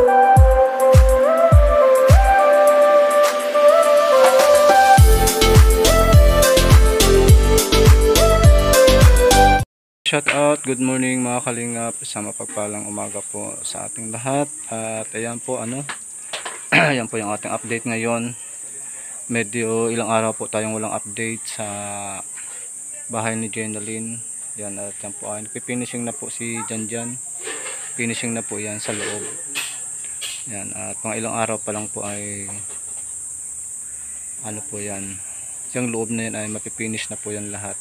Shout out, good morning mga kalingap, isang mapagpalang umaga po sa ating lahat. At ayan po ayan po yung ating update ngayon. Medyo ilang araw po tayong walang update sa bahay ni Jenaline. Yan, at yan po ay nagpifinishing na po si Janjan. Finishing na po yan sa loob. Yan, at mga ilang araw pa lang po ay po yan, yung loob na yan ay mapipinish na po yan lahat.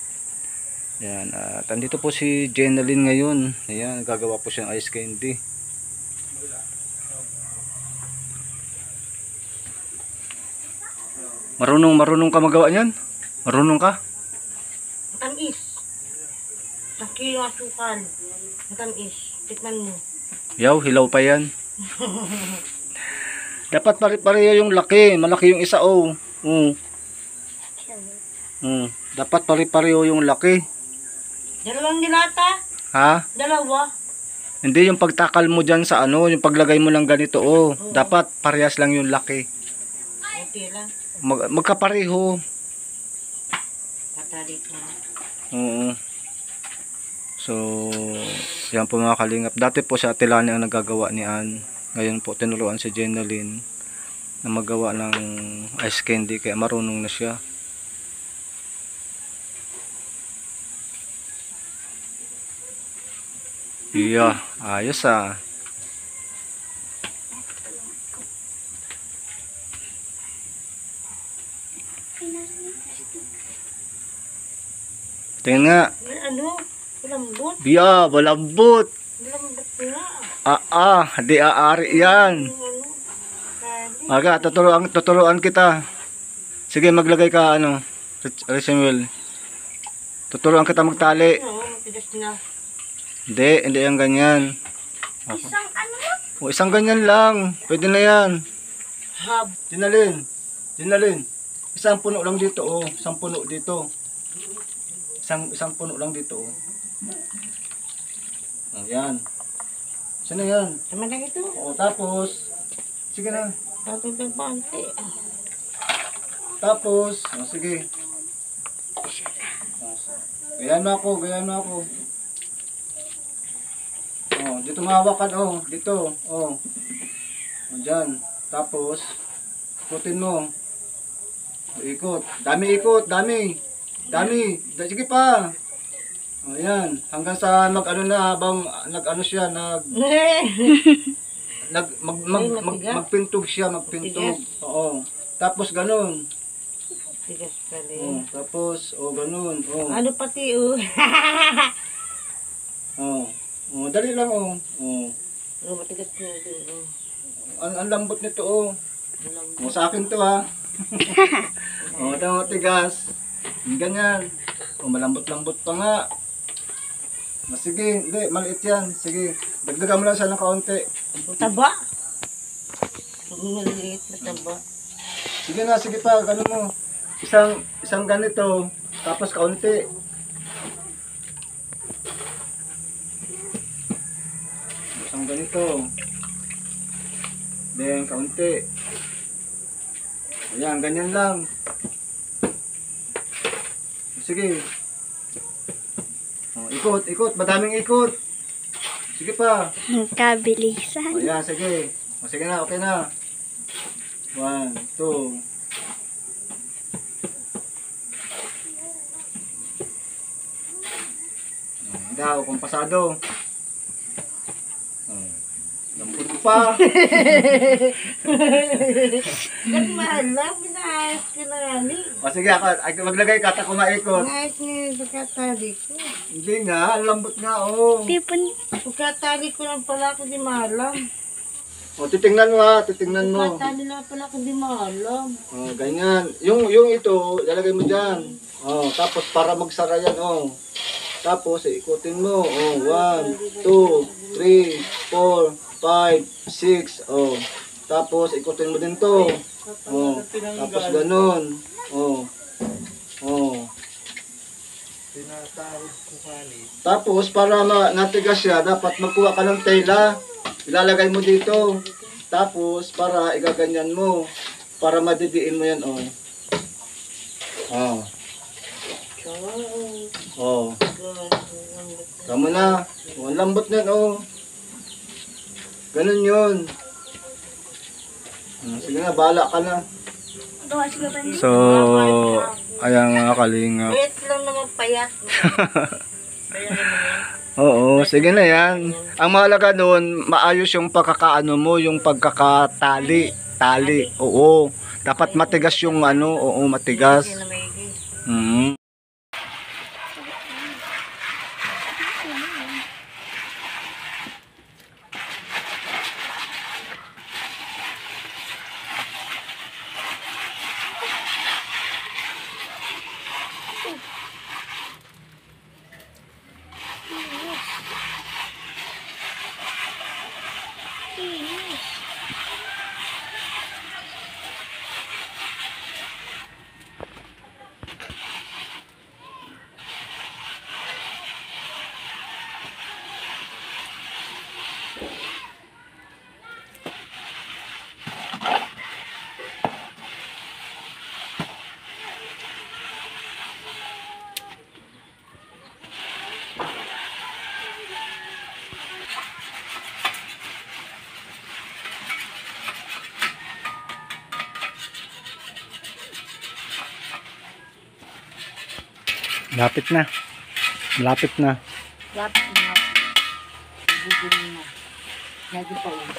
Yan, at andito po si Jenaline ngayon. Ayan, gagawa po siya ng ice candy. Marunong ka magawa niyan? Marunong ka? Matamis. Laki yung asukal. Matamis. Tikman mo. Yaw, hilaw pa yan. Dapat pare-pareho yung laki. Malaki yung isa, oh. Dapat pare-pareho yung laki. Dalawang nilata? Ha? Dalawa. Hindi, yung pagtakal mo dyan sa yung paglagay mo lang ganito, oh. Dapat parehas lang yung laki. Okay lang. Magkapareho. Tatalik na. Oo. So, yan po mga kalingap. Dati po si Ate Lani ang nagagawa ni Ann. Ngayon po, tinuruan si Jenaline na magawa ng ice candy. Kaya marunong na siya. Iya, ayos ah. Tingnan nga. Ano? Malambot? Biya, malambot. Malambot nga. Di aari yan. Aga, tuturuan kita. Sige, maglagay ka Samuel. Tuturuan kita magtali. Oo, matigas na. Hindi yung ganyan. Isang ano? Isang ganyan lang. Pwede na yan. Hab. Jenaline. Isang puno lang dito, oh. Isang puno dito. Isang puno lang dito, oh. Ayan. Saan na yan? Tama lang ito. O, tapos, sige na. Tapos ng panty. Tapos, sige. Gayaan mo ako. Dito mahawakan, dito, dyan. Tapos, ikutin mo. Ikot. Dami. Sige pa. Ayan. Hanggang sa habang siya, magpintog siya, Oo. Tapos ganun. Tigas pa rin. Tapos, ganun. Ano pati, Dali lang, matigas na ito, Ang lambot nito, Malambot. sa akin to, ha. Tigas. Ganyan. Malambot-lambot pa nga. Sige, hindi, maliit yan. Sige, dagdagan mo lang siya ng kaunti. Taba. Maliit na taba. Sige pa, ganun mo. Isang ganito, tapos kaunti. Isang ganito. Then, kaunti. Ayan, ganyan lang. Sige. Ikot. Madaming ikot. Sige pa. Kabilisan. Ayan, sige. Sige na, okay na. 1, 2. Daw, kung pasado. Lambot pa. Nagmahalang, pinahayos ko na nga. Sige, maglagay ka, ako maikot. Pinahayos niya yung pagkatali ko. Hindi nga, ang lambot nga, Pipon. Pagkatali ko lang pala ako di maalam. Titingnan mo ha, titingnan mo. Pagkatali lang pala ako di maalam. Ganyan. Yung ito, lalagay mo dyan. Tapos para magsara yan, Tapos, ikutin mo. 1, 2, 3, 4, 5, 6. Tapos, ikutin mo din to. Tapos, ganun. Tapos, para natigas siya, dapat magkuha ka ng tela. Ilalagay mo dito. Tapos, para igaganyan mo. Para madidiin mo yan, oh. Oh. Oh. Tama na. Oh, ang lambot na yan, oh. Ganun yun. Sige na, bahala ka na. So, ayan nga kalingap. Wait lang naman payat. Oo, sige na yan. Ang mahalaga doon, maayos yung pagkakaano mo, yung pagkakatali. Tali, oo. Dapat matigas yung ano, oo, matigas. Mm. Lapit na. Malapit na. Lapit na. Bubuli na. Lagi pa ulit.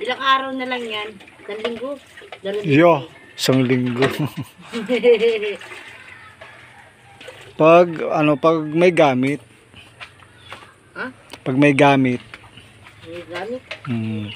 Ilang araw na lang yan. Isang linggo. Yo, isang linggo. Pag may gamit. Ha? Pag may gamit. May gamit. Hmm.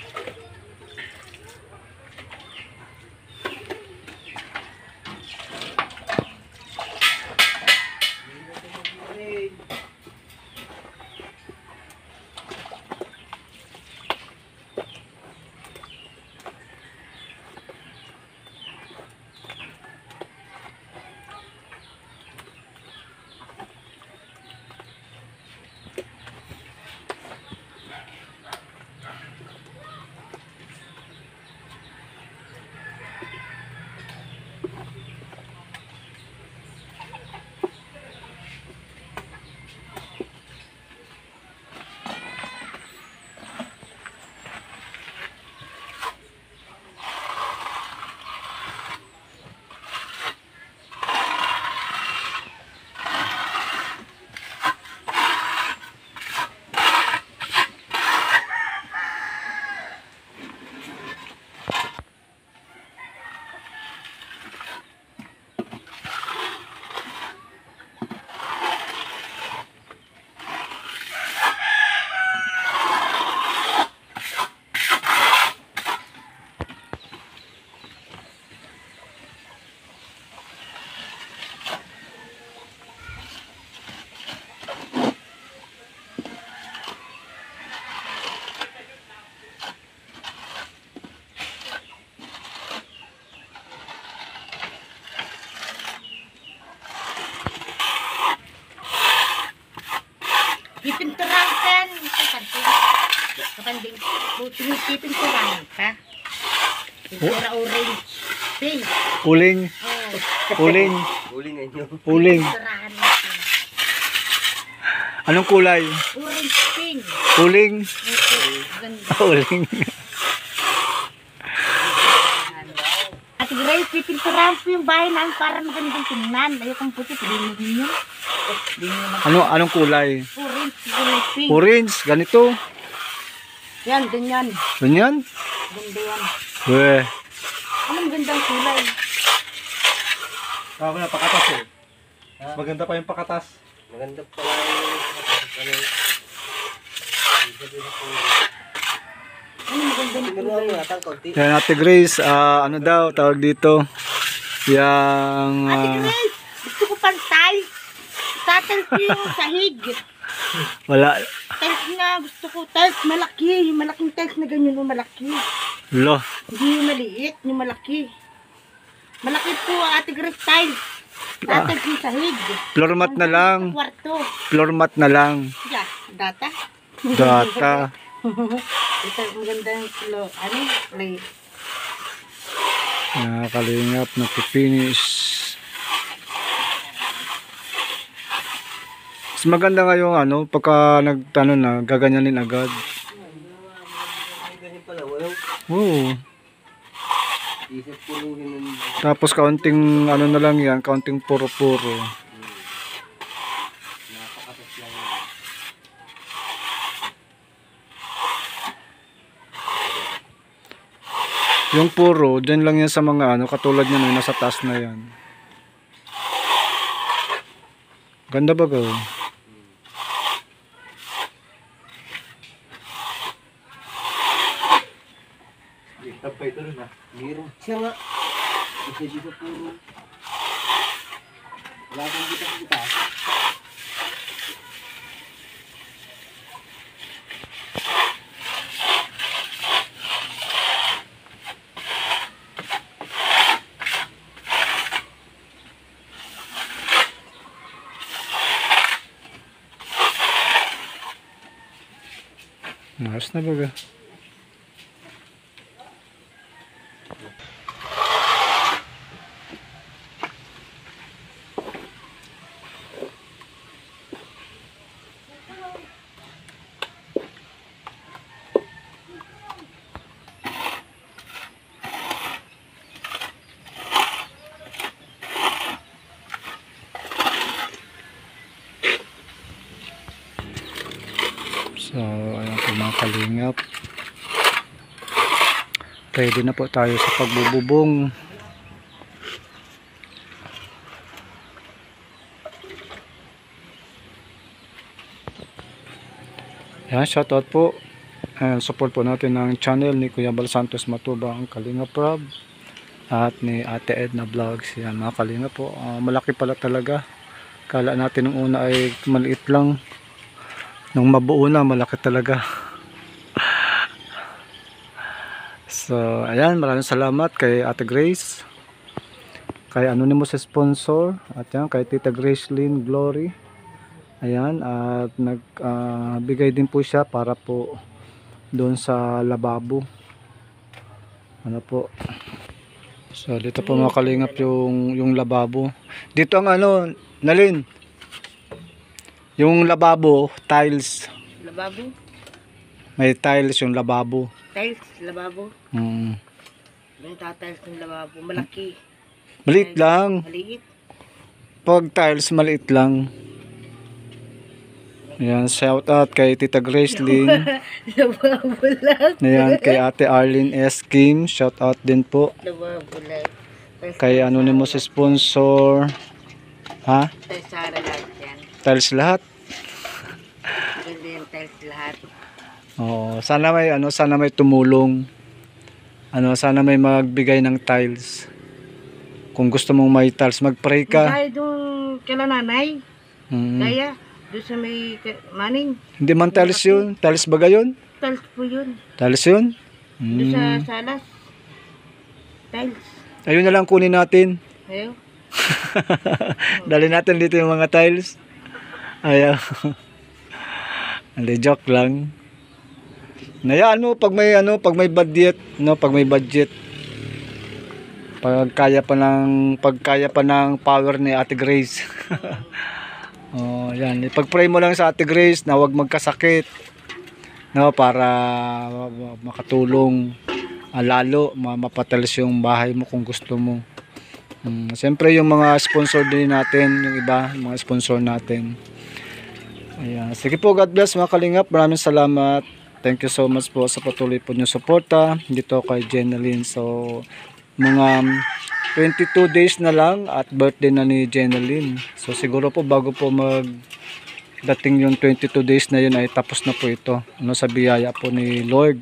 Pipinturahan ka. Kapanding. Pipinturahan ka. Pintura orange. Pink. Uling. Oh. Uling. Uling inyo. Uling. Pinturahan natin. Anong kulay? Orange pink. Uling. Okay. Ganda. Uling. At Grace, pipinturahan ko yung bahay namin para magandang tingnan. Ayokong puti. Pilihin nyo. Anong kulay? Orange. Orange pink. Orange, ganito. Yan, ganyan. Ganyan? Ganda yan. Weh. Anong gandang kulay? Ako na pakatas eh. Maganda pa yung pakatas. Maganda pa yung Anong magandang kulay? Yan, Ate Grace, ano daw, tawag dito. Yang, Ate Grace, gusto ko pang tiles. Tiles ko yung sahig. wala. Tiles nga, gusto ko tiles malaki. Yung malaking tiles na ganyan yung malaki. Lo. Hindi yung maliit, yung malaki. Malaki po Ate Grace tiles. Tatag yung sahig. Floor mat na lang. Kwarto. Floor mat na lang. Yeah, data. Data. Ito, magandang play. Nakakalingap, nagpipinish. Mas maganda nga yung pagka na, gaganyanin agad. Oo. Tapos kaunting na lang yan, kaunting puro-puro. Yung puro, dyan lang yan sa mga katulad nyo nasa taas na yan. Ganda ba go? Tapay ito rin meron siya nga. Isa dito puro. Wala kang kita. Mas na baga. So, ayan po mga kalingap. Ready na po tayo sa pagbububong. Ayan, shoutout po. Ayan, support po natin ng channel ni Kuya Bal Santos Matuba, ang Kalingap Rob. At ni Ate Edna Vlogs. Ayan mga kalingap po. Malaki pala talaga. Kala natin nung una ay maliit lang. Nung mabuo na, malaki talaga. So, ayan, maraming salamat kay Ate Grace, kay Anonymous sponsor, at yan, kay Tita Grace Lynn Glory. Ayan, at nagbigay din po siya para po doon sa lababo. Ano po. So, dito po mga kalingap yung lababo. Dito ang Nalin. Yung lababo, tiles. Lababo? May tiles yung lababo. Tiles, lababo. Yung tiles ng lababo, malaki. Maliit lang. Maliit. Pag tiles, maliit lang. Ayan, shout out kay Tita Grace Lynn. Lababo lang. Ayan, kay Ate Arlene S. Kim. Shout out din po. Lababo lang. Kay Anonymous sponsor. Ha? Tiles sana lahat yan. Tiles lahat. Ganda yung tiles lahat. Oo, sana may tumulong. Sana may magbigay ng tiles. Kung gusto mong may tiles, mag-pray ka. Kaya doon kala nanay. Mm. Kaya doon sa may maning. Hindi man tiles yun. Tiles baga yun? Tiles po yun. Tiles yun? Doon sa salas. Tiles. Ayun na lang kunin natin. Ayaw. Dali natin dito yung mga tiles. Ayaw. Hindi, joke lang. Nayaan mo pag may budget, pag may budget. Pag kaya pa ng power ni Ate Grace. Oh, yan. Ipag-pray mo lang sa Ate Grace na huwag magkasakit. Para makatulong lalo mapatalis yung bahay mo kung gusto mo. Siyempre yung mga sponsor din natin, yung iba, yung mga sponsor natin. Ayan. Sige po, God bless mga kalingap. Maraming salamat. Thank you so much po sa patuloy po nyo suporta dito kay Jenaline. So, mga 22 days na lang at birthday na ni Jenaline. So, siguro po bago po dating yung 22 days na yun ay tapos na po ito. Sa biyaya po ni Lord.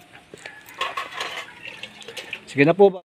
Sige na po.